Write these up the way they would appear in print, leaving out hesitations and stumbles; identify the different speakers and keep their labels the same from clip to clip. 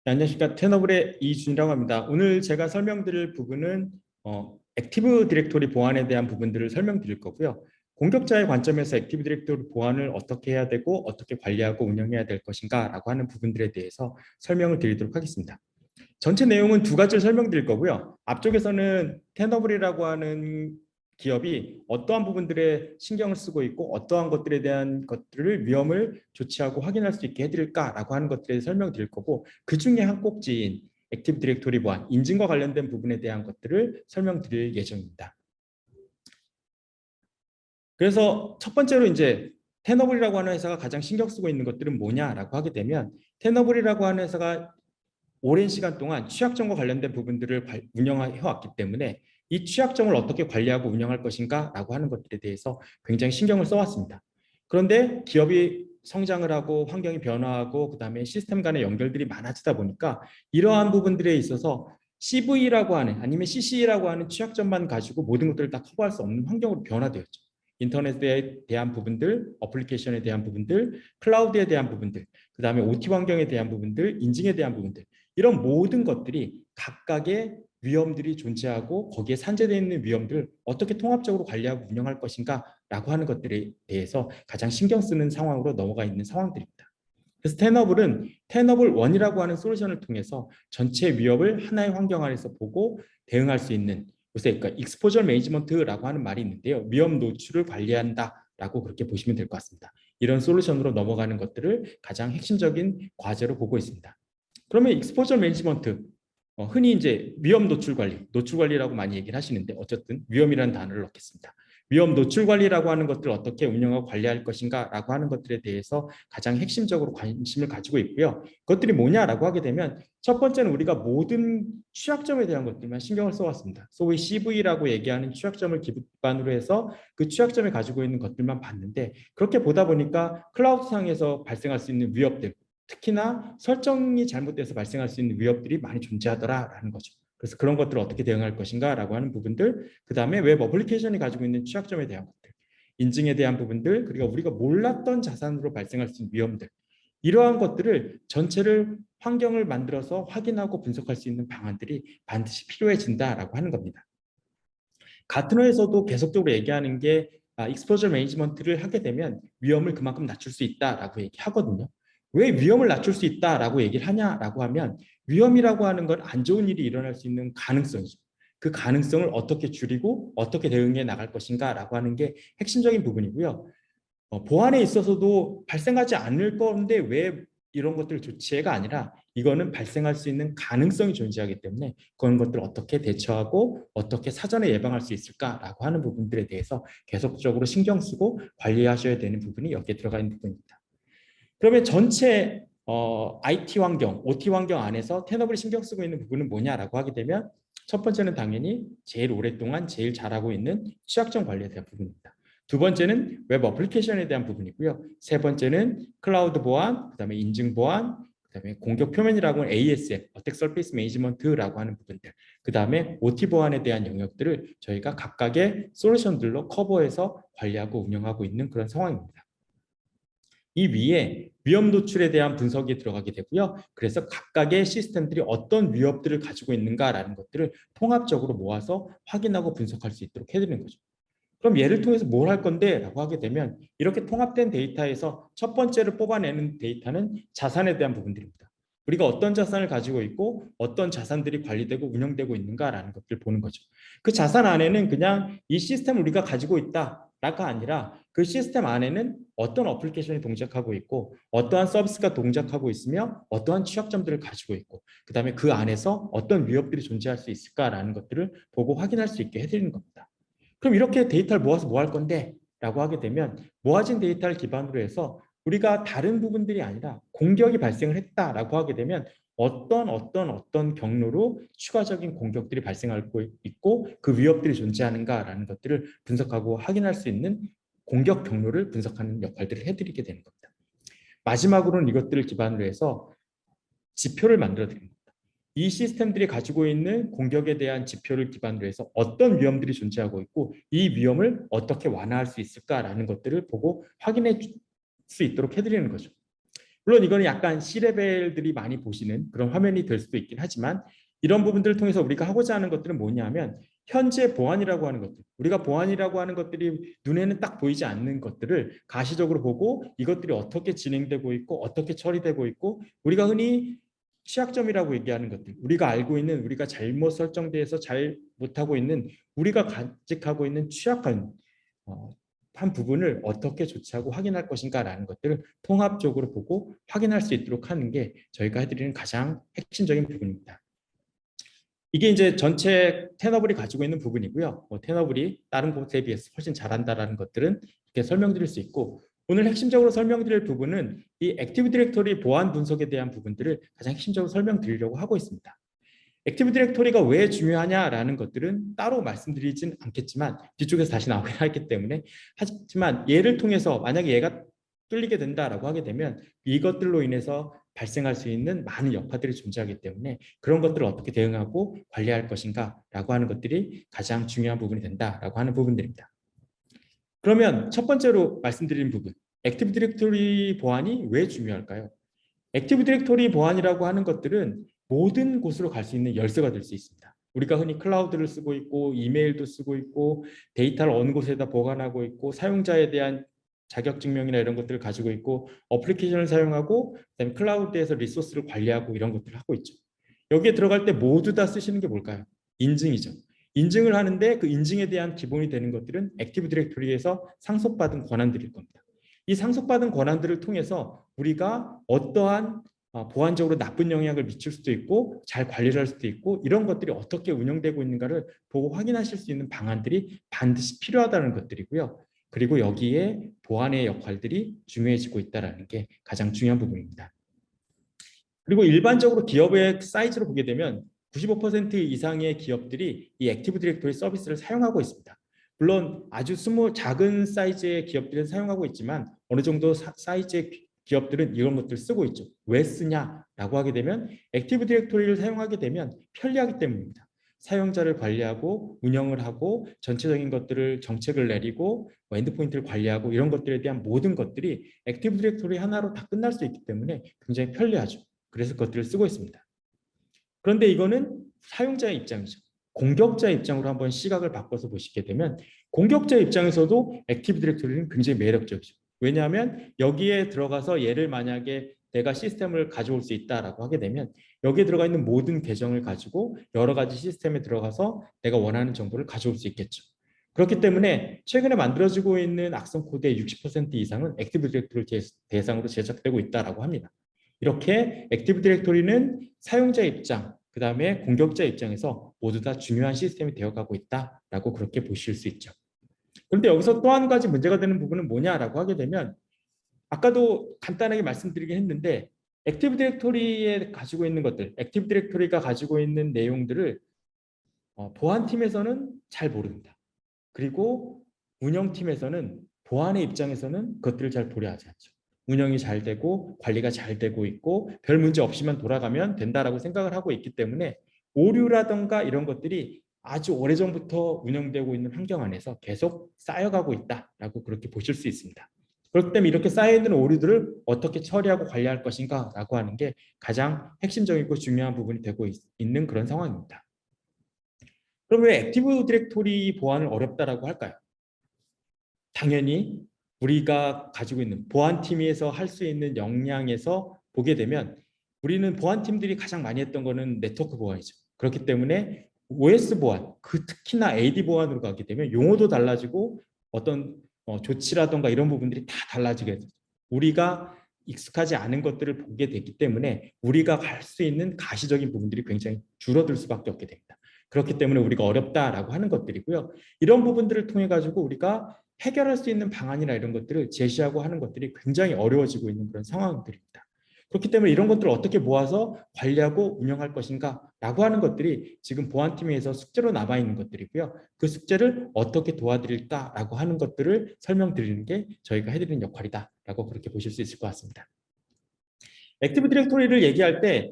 Speaker 1: 네, 안녕하십니까. 테너블의 이준이라고 합니다. 오늘 제가 설명드릴 부분은 액티브 디렉토리 보안에 대한 부분들을 설명드릴 거고요. 공격자의 관점에서 액티브 디렉토리 보안을 어떻게 해야 되고 어떻게 관리하고 운영해야 될 것인가 라고 하는 부분들에 대해서 설명을 드리도록 하겠습니다. 전체 내용은 두 가지를 설명드릴 거고요. 앞쪽에서는 테너블이라고 하는 기업이 어떠한 부분들에 신경을 쓰고 있고 어떠한 것들에 대한 것들을 위험을 조치하고 확인할 수 있게 해드릴까라고 하는 것들에 설명드릴 거고, 그 중에 한 꼭지인 액티브 디렉토리 보안, 인증과 관련된 부분에 대한 것들을 설명드릴 예정입니다. 그래서 첫 번째로 이제 테너블이라고 하는 회사가 가장 신경 쓰고 있는 것들은 뭐냐라고 하게 되면, 테너블이라고 하는 회사가 오랜 시간 동안 취약점과 관련된 부분들을 운영해 왔기 때문에 이 취약점을 어떻게 관리하고 운영할 것인가 라고 하는 것들에 대해서 굉장히 신경을 써왔습니다. 그런데 기업이 성장을 하고 환경이 변화하고 그다음에 시스템 간의 연결들이 많아지다 보니까 이러한 부분들에 있어서 CV라고 하는, 아니면 CC라고 하는 취약점만 가지고 모든 것들을 다 커버할 수 없는 환경으로 변화되었죠. 인터넷에 대한 부분들, 어플리케이션에 대한 부분들, 클라우드에 대한 부분들, 그 다음에 OT 환경에 대한 부분들, 인증에 대한 부분들, 이런 모든 것들이 각각의 위험들이 존재하고 거기에 산재되어 있는 위험들을 어떻게 통합적으로 관리하고 운영할 것인가 라고 하는 것들에 대해서 가장 신경 쓰는 상황으로 넘어가 있는 상황들입니다. 그래서 테너블은 테너블 1이라고 하는 솔루션을 통해서 전체 위협을 하나의 환경 안에서 보고 대응할 수 있는, 요새 그러니까 익스포저 매니지먼트라고 하는 말이 있는데요. 위험 노출을 관리한다라고 그렇게 보시면 될 것 같습니다. 이런 솔루션으로 넘어가는 것들을 가장 핵심적인 과제로 보고 있습니다. 그러면 익스포저 매니지먼트, 흔히 이제 위험 노출 관리, 노출 관리라고 많이 얘기를 하시는데, 어쨌든 위험이라는 단어를 넣겠습니다. 위험 노출 관리라고 하는 것들을 어떻게 운영하고 관리할 것인가라고 하는 것들에 대해서 가장 핵심적으로 관심을 가지고 있고요. 그것들이 뭐냐라고 하게 되면, 첫 번째는 우리가 모든 취약점에 대한 것들만 신경을 써왔습니다. 소위 CV라고 얘기하는 취약점을 기반으로 해서 그 취약점에 가지고 있는 것들만 봤는데, 그렇게 보다 보니까 클라우드상에서 발생할 수 있는 위협들, 특히나 설정이 잘못돼서 발생할 수 있는 위협들이 많이 존재하더라라는 거죠. 그래서 그런 것들을 어떻게 대응할 것인가라고 하는 부분들, 그 다음에 웹 어플리케이션이 가지고 있는 취약점에 대한 것들, 인증에 대한 부분들, 그리고 우리가 몰랐던 자산으로 발생할 수 있는 위험들, 이러한 것들을 전체를 환경을 만들어서 확인하고 분석할 수 있는 방안들이 반드시 필요해진다라고 하는 겁니다. 가트너에서도 계속적으로 얘기하는 게 익스포저 매니지먼트를 하게 되면 위험을 그만큼 낮출 수 있다라고 얘기하거든요. 왜 위험을 낮출 수 있다라고 얘기를 하냐라고 하면, 위험이라고 하는 건 안 좋은 일이 일어날 수 있는 가능성이죠. 그 가능성을 어떻게 줄이고 어떻게 대응해 나갈 것인가라고 하는 게 핵심적인 부분이고요. 보안에 있어서도 발생하지 않을 건데 왜 이런 것들 조치해가 아니라, 이거는 발생할 수 있는 가능성이 존재하기 때문에 그런 것들을 어떻게 대처하고 어떻게 사전에 예방할 수 있을까라고 하는 부분들에 대해서 계속적으로 신경 쓰고 관리하셔야 되는 부분이 여기에 들어가 있는 부분입니다. 그러면 전체 IT 환경, OT 환경 안에서 테너블이 신경 쓰고 있는 부분은 뭐냐라고 하게 되면, 첫 번째는 당연히 제일 오랫동안 제일 잘하고 있는 취약점 관리에 대한 부분입니다. 두 번째는 웹 어플리케이션에 대한 부분이고요. 세 번째는 클라우드 보안, 그다음에 인증 보안, 그다음에 공격 표면이라고 하는 ASM, Attack Surface Management라고 하는 부분들, 그다음에 OT 보안에 대한 영역들을 저희가 각각의 솔루션들로 커버해서 관리하고 운영하고 있는 그런 상황입니다. 이 위에 위험 노출에 대한 분석이 들어가게 되고요. 그래서 각각의 시스템들이 어떤 위협들을 가지고 있는가라는 것들을 통합적으로 모아서 확인하고 분석할 수 있도록 해드리는 거죠. 그럼 얘를 통해서 뭘 할 건데? 라고 하게 되면, 이렇게 통합된 데이터에서 첫 번째로 뽑아내는 데이터는 자산에 대한 부분들입니다. 우리가 어떤 자산을 가지고 있고 어떤 자산들이 관리되고 운영되고 있는가라는 것들을 보는 거죠. 그 자산 안에는 그냥 이 시스템을 우리가 가지고 있다라가 아니라, 그 시스템 안에는 어떤 어플리케이션이 동작하고 있고 어떠한 서비스가 동작하고 있으며 어떠한 취약점들을 가지고 있고, 그 다음에 그 안에서 어떤 위협들이 존재할 수 있을까라는 것들을 보고 확인할 수 있게 해드리는 겁니다. 그럼 이렇게 데이터를 모아서 뭐 할 건데? 라고 하게 되면, 모아진 데이터를 기반으로 해서 우리가 다른 부분들이 아니라 공격이 발생을 했다라고 하게 되면 어떤 경로로 추가적인 공격들이 발생하고 있고 그 위협들이 존재하는가라는 것들을 분석하고 확인할 수 있는 공격 경로를 분석하는 역할들을 해드리게 되는 겁니다. 마지막으로는 이것들을 기반으로 해서 지표를 만들어 드립니다. 이 시스템들이 가지고 있는 공격에 대한 지표를 기반으로 해서 어떤 위험들이 존재하고 있고 이 위험을 어떻게 완화할 수 있을까라는 것들을 보고 확인해 줄 수 있도록 해드리는 거죠. 물론 이거는 약간 C레벨들이 많이 보시는 그런 화면이 될 수도 있긴 하지만 이런 부분들을 통해서 우리가 하고자 하는 것들은 뭐냐면 현재 보안이라고 하는 것들, 우리가 보안이라고 하는 것들이 눈에는 딱 보이지 않는 것들을 가시적으로 보고 이것들이 어떻게 진행되고 있고 어떻게 처리되고 있고 우리가 흔히 취약점이라고 얘기하는 것들, 우리가 알고 있는 우리가 잘못 설정돼서 잘 못하고 있는 우리가 간직하고 있는 취약한 한 부분을 어떻게 조치하고 확인할 것인가라는 것들을 통합적으로 보고 확인할 수 있도록 하는 게 저희가 해드리는 가장 핵심적인 부분입니다. 이게 이제 전체 테너블이 가지고 있는 부분이고요. 테너블이 다른 곳에 비해서 훨씬 잘한다라는 것들은 이렇게 설명드릴 수 있고 오늘 핵심적으로 설명드릴 부분은 이 액티브 디렉토리 보안 분석에 대한 부분들을 가장 핵심적으로 설명드리려고 하고 있습니다. 액티브 디렉토리가 왜 중요하냐라는 것들은 따로 말씀드리진 않겠지만 뒤쪽에서 다시 나오긴 하기 때문에 하지만 얘를 통해서 만약에 얘가 뚫리게 된다라고 하게 되면 이것들로 인해서 발생할 수 있는 많은 여파들이 존재하기 때문에 그런 것들을 어떻게 대응하고 관리할 것인가 라고 하는 것들이 가장 중요한 부분이 된다라고 하는 부분들입니다. 그러면 첫 번째로 말씀드린 부분, 액티브 디렉토리 보안이 왜 중요할까요? 액티브 디렉토리 보안이라고 하는 것들은 모든 곳으로 갈 수 있는 열쇠가 될 수 있습니다. 우리가 흔히 클라우드를 쓰고 있고 이메일도 쓰고 있고 데이터를 어느 곳에다 보관하고 있고 사용자에 대한 자격증명이나 이런 것들을 가지고 있고 어플리케이션을 사용하고 그다음에 클라우드에서 리소스를 관리하고 이런 것들을 하고 있죠. 여기에 들어갈 때 모두 다 쓰시는 게 뭘까요? 인증이죠. 인증을 하는데 그 인증에 대한 기본이 되는 것들은 액티브 디렉토리에서 상속받은 권한들일 겁니다. 이 상속받은 권한들을 통해서 우리가 어떠한 보안적으로 나쁜 영향을 미칠 수도 있고 잘 관리를 할 수도 있고 이런 것들이 어떻게 운영되고 있는가를 보고 확인하실 수 있는 방안들이 반드시 필요하다는 것들이고요. 그리고 여기에 보안의 역할들이 중요해지고 있다는 게 가장 중요한 부분입니다. 그리고 일반적으로 기업의 사이즈로 보게 되면 95% 이상의 기업들이 이 액티브 디렉토리 서비스를 사용하고 있습니다. 물론 아주 작은 사이즈의 기업들은 사용하고 있지만 어느 정도 사이즈의 기업들은 이런 것들을 쓰고 있죠. 왜 쓰냐라고 하게 되면 액티브 디렉토리를 사용하게 되면 편리하기 때문입니다. 사용자를 관리하고 운영을 하고 전체적인 것들을 정책을 내리고 엔드포인트를 관리하고 이런 것들에 대한 모든 것들이 액티브 디렉토리 하나로 다 끝날 수 있기 때문에 굉장히 편리하죠. 그래서 그것들을 쓰고 있습니다. 그런데 이거는 사용자의 입장이죠. 공격자의 입장으로 한번 시각을 바꿔서 보시게 되면 공격자 입장에서도 액티브 디렉토리는 굉장히 매력적이죠. 왜냐하면 여기에 들어가서 얘를 만약에 내가 시스템을 가져올 수 있다라고 하게 되면 여기에 들어가 있는 모든 계정을 가지고 여러 가지 시스템에 들어가서 내가 원하는 정보를 가져올 수 있겠죠. 그렇기 때문에 최근에 만들어지고 있는 악성 코드의 60% 이상은 액티브 디렉토리 대상으로 제작되고 있다고 합니다. 이렇게 액티브 디렉토리는 사용자 입장, 그 다음에 공격자 입장에서 모두 다 중요한 시스템이 되어가고 있다라고 그렇게 보실 수 있죠. 그런데 여기서 또 한 가지 문제가 되는 부분은 뭐냐라고 하게 되면 아까도 간단하게 말씀드리긴 했는데 액티브 디렉토리에 가지고 있는 것들, 액티브 디렉토리가 가지고 있는 내용들을 보안팀에서는 잘 모릅니다. 그리고 운영팀에서는 보안의 입장에서는 그것들을 잘 고려하지 않죠. 운영이 잘 되고 관리가 잘 되고 있고 별 문제 없이만 돌아가면 된다라고 생각을 하고 있기 때문에 오류라던가 이런 것들이 아주 오래전부터 운영되고 있는 환경 안에서 계속 쌓여가고 있다라고 그렇게 보실 수 있습니다. 그렇기 때문에 이렇게 쌓여있는 오류들을 어떻게 처리하고 관리할 것인가라고 하는 게 가장 핵심적이고 중요한 부분이 되고 있는 그런 상황입니다. 그럼 왜 액티브 디렉토리 보안을 어렵다라고 할까요? 당연히 우리가 가지고 있는 보안팀에서 할 수 있는 역량에서 보게 되면 우리는 보안팀들이 가장 많이 했던 거는 네트워크 보안이죠. 그렇기 때문에 OS 보안, 특히나 AD 보안으로 가게 되면 용어도 달라지고 어떤 조치라던가 이런 부분들이 다 달라지게 되죠. 우리가 익숙하지 않은 것들을 보게 되기 때문에 우리가 갈 수 있는 가시적인 부분들이 굉장히 줄어들 수밖에 없게 됩니다. 그렇기 때문에 우리가 어렵다라고 하는 것들이고요. 이런 부분들을 통해 가지고 우리가 해결할 수 있는 방안이나 이런 것들을 제시하고 하는 것들이 굉장히 어려워지고 있는 그런 상황들입니다. 그렇기 때문에 이런 것들을 어떻게 모아서 관리하고 운영할 것인가라고 하는 것들이 지금 보안팀에서 숙제로 남아있는 것들이고요. 그 숙제를 어떻게 도와드릴까라고 하는 것들을 설명드리는 게 저희가 해드리는 역할이다라고 그렇게 보실 수 있을 것 같습니다. 액티브 디렉토리를 얘기할 때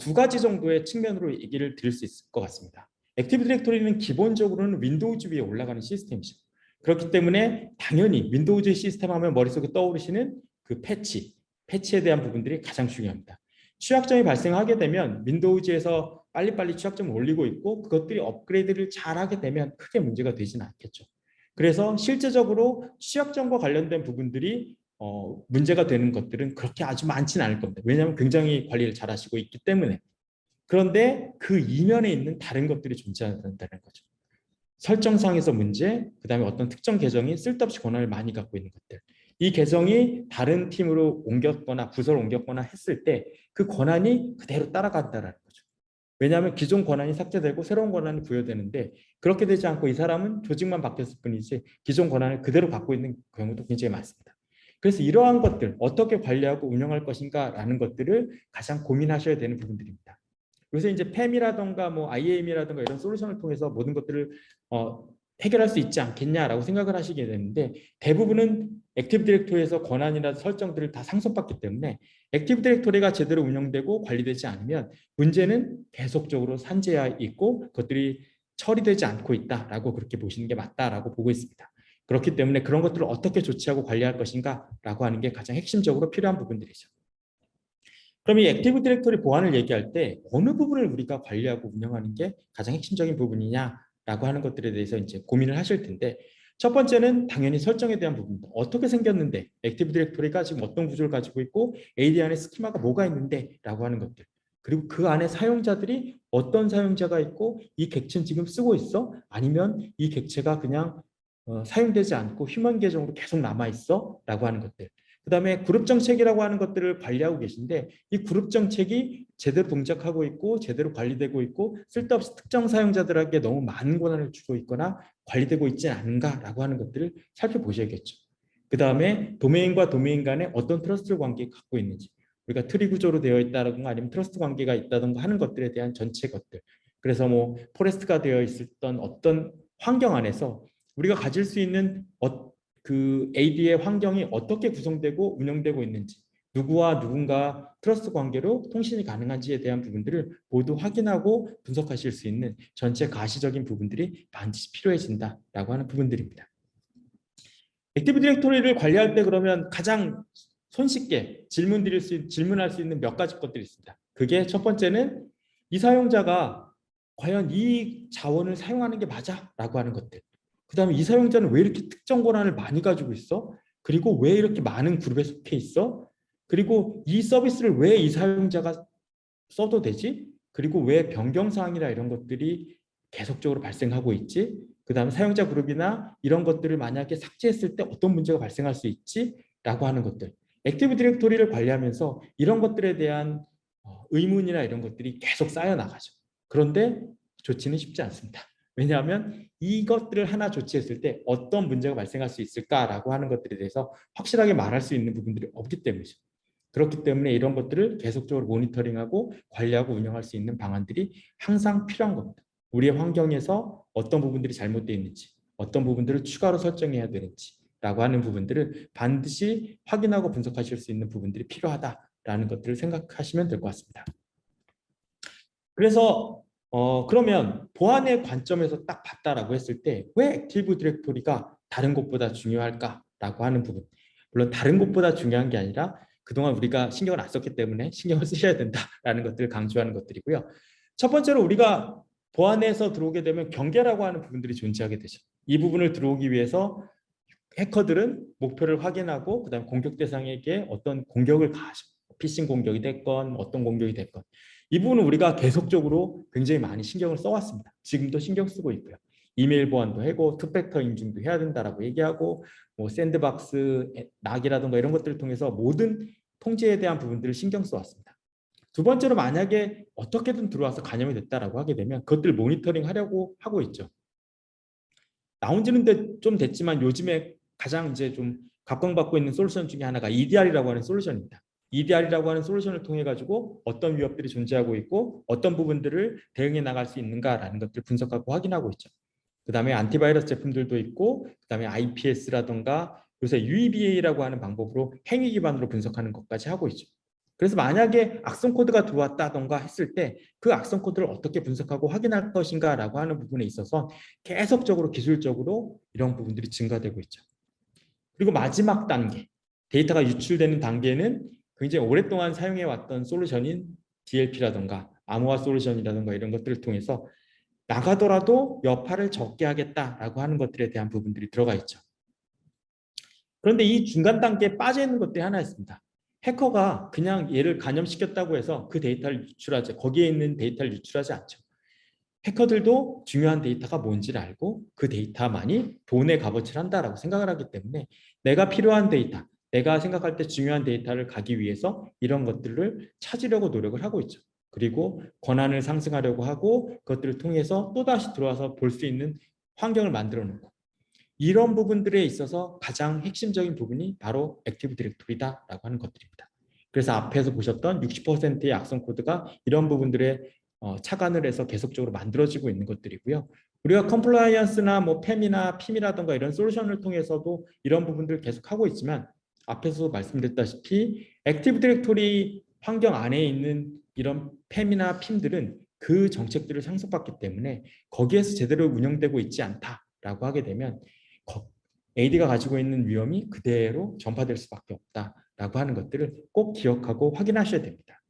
Speaker 1: 두 가지 정도의 측면으로 얘기를 드릴 수 있을 것 같습니다. 액티브 디렉토리는 기본적으로는 윈도우즈 위에 올라가는 시스템이죠. 그렇기 때문에 당연히 윈도우즈 시스템 하면 머릿속에 떠오르시는 그 패치, 패치에 대한 부분들이 가장 중요합니다. 취약점이 발생하게 되면 윈도우즈에서 빨리빨리 취약점을 올리고 있고 그것들이 업그레이드를 잘하게 되면 크게 문제가 되지는 않겠죠. 그래서 실제적으로 취약점과 관련된 부분들이 문제가 되는 것들은 그렇게 아주 많지는 않을 겁니다. 왜냐하면 굉장히 관리를 잘 하시고 있기 때문에. 그런데 그 이면에 있는 다른 것들이 존재한다는 거죠. 설정상에서 문제, 그 다음에 어떤 특정 계정이 쓸데없이 권한을 많이 갖고 있는 것들. 이 계정이 다른 팀으로 옮겼거나 부서를 옮겼거나 했을 때 그 권한이 그대로 따라간다는 거죠. 왜냐하면 기존 권한이 삭제되고 새로운 권한이 부여되는데 그렇게 되지 않고 이 사람은 조직만 바뀌었을 뿐이지 기존 권한을 그대로 갖고 있는 경우도 굉장히 많습니다. 그래서 이러한 것들 어떻게 관리하고 운영할 것인가라는 것들을 가장 고민하셔야 되는 부분들입니다. 요새 이제 팸이라던가 뭐 IAM이라던가 이런 솔루션을 통해서 모든 것들을 해결할 수 있지 않겠냐라고 생각을 하시게 되는데 대부분은 액티브 디렉토리에서 권한이나 설정들을 다 상속받기 때문에 액티브 디렉토리가 제대로 운영되고 관리되지 않으면 문제는 계속적으로 산재해 있고 그것들이 처리되지 않고 있다라고 그렇게 보시는 게 맞다라고 보고 있습니다. 그렇기 때문에 그런 것들을 어떻게 조치하고 관리할 것인가라고 하는 게 가장 핵심적으로 필요한 부분들이죠. 그럼 이 액티브 디렉토리 보안을 얘기할 때 어느 부분을 우리가 관리하고 운영하는 게 가장 핵심적인 부분이냐라고 하는 것들에 대해서 이제 고민을 하실 텐데 첫 번째는 당연히 설정에 대한 부분입니다. 어떻게 생겼는데 액티브 디렉토리가 지금 어떤 구조를 가지고 있고 AD 안에 스키마가 뭐가 있는데 라고 하는 것들 그리고 그 안에 사용자들이 어떤 사용자가 있고 이 객체는 지금 쓰고 있어? 아니면 이 객체가 그냥 사용되지 않고 휴먼 계정으로 계속 남아있어? 라고 하는 것들 그 다음에 그룹 정책이라고 하는 것들을 관리하고 계신데 이 그룹 정책이 제대로 동작하고 있고 제대로 관리되고 있고 쓸데없이 특정 사용자들에게 너무 많은 권한을 주고 있거나 관리되고 있지 않은가라고 하는 것들을 살펴보셔야겠죠. 그 다음에 도메인과 도메인 간에 어떤 트러스트 관계를 갖고 있는지 우리가 트리 구조로 되어 있다든가 아니면 트러스트 관계가 있다든가 하는 것들에 대한 전체 것들 그래서 뭐 포레스트가 되어 있었던 어떤 환경 안에서 우리가 가질 수 있는 그 AD의 환경이 어떻게 구성되고 운영되고 있는지 누구와 누군가 트러스트 관계로 통신이 가능한지에 대한 부분들을 모두 확인하고 분석하실 수 있는 전체 가시적인 부분들이 반드시 필요해진다라고 하는 부분들입니다. 액티브 디렉토리를 관리할 때 그러면 가장 손쉽게 질문할 수 있는 몇 가지 것들이 있습니다. 그게 첫 번째는 이 사용자가 과연 이 자원을 사용하는 게 맞아? 라고 하는 것들. 그 다음에 이 사용자는 왜 이렇게 특정 권한을 많이 가지고 있어? 그리고 왜 이렇게 많은 그룹에 속해 있어? 그리고 이 서비스를 왜 이 사용자가 써도 되지? 그리고 왜 변경사항이나 이런 것들이 계속적으로 발생하고 있지? 그 다음에 사용자 그룹이나 이런 것들을 만약에 삭제했을 때 어떤 문제가 발생할 수 있지? 라고 하는 것들. 액티브 디렉토리를 관리하면서 이런 것들에 대한 의문이나 이런 것들이 계속 쌓여 나가죠. 그런데 조치는 쉽지 않습니다. 왜냐하면 이것들을 하나 조치했을 때 어떤 문제가 발생할 수 있을까라고 하는 것들에 대해서 확실하게 말할 수 있는 부분들이 없기 때문이죠. 그렇기 때문에 이런 것들을 계속적으로 모니터링하고 관리하고 운영할 수 있는 방안들이 항상 필요한 겁니다. 우리의 환경에서 어떤 부분들이 잘못되어 있는지, 어떤 부분들을 추가로 설정해야 되는지 라고 하는 부분들을 반드시 확인하고 분석하실 수 있는 부분들이 필요하다라는 것들을 생각하시면 될 것 같습니다. 그래서 그러면 보안의 관점에서 딱 봤다라고 했을 때 왜 액티브 디렉토리가 다른 곳보다 중요할까라고 하는 부분. 물론 다른 곳보다 중요한 게 아니라 그동안 우리가 신경을 안 썼기 때문에 신경을 쓰셔야 된다라는 것들을 강조하는 것들이고요. 첫 번째로 우리가 보안에서 들어오게 되면 경계라고 하는 부분들이 존재하게 되죠. 이 부분을 들어오기 위해서 해커들은 목표를 확인하고 그다음에 공격 대상에게 어떤 공격을 가하죠. 피싱 공격이 됐건 어떤 공격이 됐건 이 부분은 우리가 계속적으로 굉장히 많이 신경을 써왔습니다. 지금도 신경 쓰고 있고요. 이메일 보안도 하고 투팩터 인증도 해야 된다라고 얘기하고 뭐 샌드박스, 낙이라든가 이런 것들을 통해서 모든 통제에 대한 부분들을 신경 써왔습니다. 두 번째로 만약에 어떻게든 들어와서 간염이 됐다라고 하게 되면 그것들 모니터링 하려고 하고 있죠. 나온 지는 좀 됐지만 요즘에 가장 이제 좀 각광받고 있는 솔루션 중에 하나가 EDR이라고 하는 솔루션입니다. EDR이라고 하는 솔루션을 통해 가지고 어떤 위협들이 존재하고 있고 어떤 부분들을 대응해 나갈 수 있는가라는 것들을 분석하고 확인하고 있죠. 그 다음에 안티바이러스 제품들도 있고 그 다음에 IPS라던가 요새 UEBA라고 하는 방법으로 행위 기반으로 분석하는 것까지 하고 있죠. 그래서 만약에 악성 코드가 들어왔다던가 했을 때 그 악성 코드를 어떻게 분석하고 확인할 것인가라고 하는 부분에 있어서 계속적으로 기술적으로 이런 부분들이 증가되고 있죠. 그리고 마지막 단계, 데이터가 유출되는 단계는 굉장히 오랫동안 사용해왔던 솔루션인 DLP라든가 암호화 솔루션이라든가 이런 것들을 통해서 나가더라도 여파를 적게 하겠다라고 하는 것들에 대한 부분들이 들어가 있죠. 그런데 이 중간 단계에 빠져 있는 것들이 하나 있습니다. 해커가 그냥 얘를 감염시켰다고 해서 그 데이터를 유출하지, 거기에 있는 데이터를 유출하지 않죠. 해커들도 중요한 데이터가 뭔지를 알고 그 데이터만이 돈의 값어치를 한다라고 생각을 하기 때문에 내가 필요한 데이터, 내가 생각할 때 중요한 데이터를 가기 위해서 이런 것들을 찾으려고 노력을 하고 있죠. 그리고 권한을 상승하려고 하고 그것들을 통해서 또다시 들어와서 볼 수 있는 환경을 만들어 놓고, 이런 부분들에 있어서 가장 핵심적인 부분이 바로 액티브 디렉토리다라고 하는 것들입니다. 그래서 앞에서 보셨던 60%의 악성 코드가 이런 부분들에 착안을 해서 계속적으로 만들어지고 있는 것들이고요. 우리가 컴플라이언스나 뭐 팸이나 핌이라든가 이런 솔루션을 통해서도 이런 부분들을 계속 하고 있지만, 앞에서 말씀드렸다시피 액티브 디렉토리 환경 안에 있는 이런 팸이나 핌들은 그 정책들을 상속받기 때문에 거기에서 제대로 운영되고 있지 않다라고 하게 되면 AD가 가지고 있는 위험이 그대로 전파될 수밖에 없다라고 하는 것들을 꼭 기억하고 확인하셔야 됩니다.